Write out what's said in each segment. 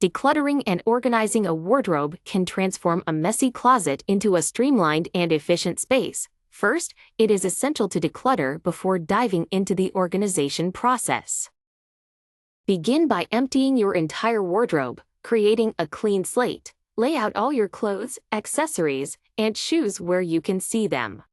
Decluttering and organizing a wardrobe can transform a messy closet into a streamlined and efficient space. First, it is essential to declutter before diving into the organization process. Begin by emptying your entire wardrobe, creating a clean slate. Lay out all your clothes, accessories, and shoes where you can see them.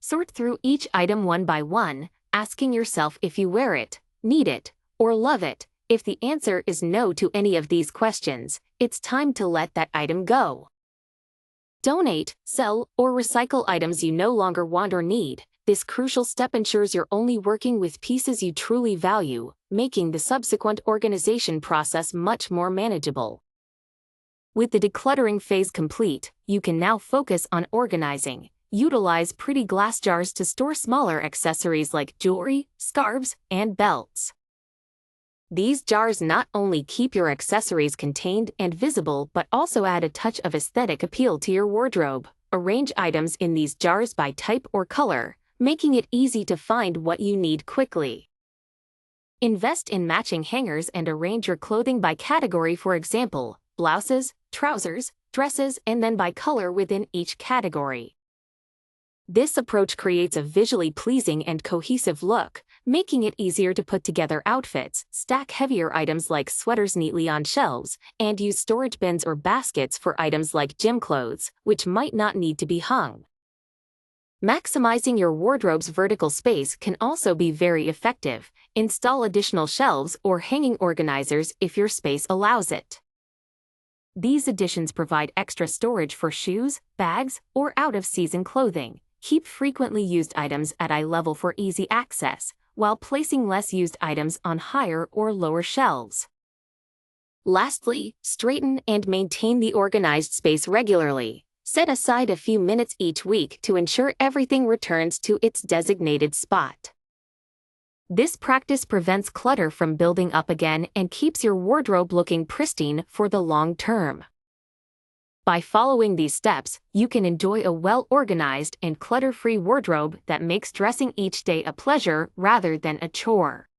Sort through each item one by one, asking yourself if you wear it, need it, or love it. If the answer is no to any of these questions, it's time to let that item go. Donate, sell, or recycle items you no longer want or need. This crucial step ensures you're only working with pieces you truly value, making the subsequent organization process much more manageable. With the decluttering phase complete, you can now focus on organizing. Utilize pretty glass jars to store smaller accessories like jewelry, scarves, and belts. These jars not only keep your accessories contained and visible but also add a touch of aesthetic appeal to your wardrobe. Arrange items in these jars by type or color, making it easy to find what you need quickly. Invest in matching hangers and arrange your clothing by category, for example, blouses, trousers, dresses, and then by color within each category. This approach creates a visually pleasing and cohesive look, making it easier to put together outfits. Stack heavier items like sweaters neatly on shelves, and use storage bins or baskets for items like gym clothes, which might not need to be hung. Maximizing your wardrobe's vertical space can also be very effective. Install additional shelves or hanging organizers if your space allows it. These additions provide extra storage for shoes, bags, or out-of-season clothing. Keep frequently used items at eye level for easy access, while placing less used items on higher or lower shelves. Lastly, straighten and maintain the organized space regularly. Set aside a few minutes each week to ensure everything returns to its designated spot. This practice prevents clutter from building up again and keeps your wardrobe looking pristine for the long term. By following these steps, you can enjoy a well-organized and clutter-free wardrobe that makes dressing each day a pleasure rather than a chore.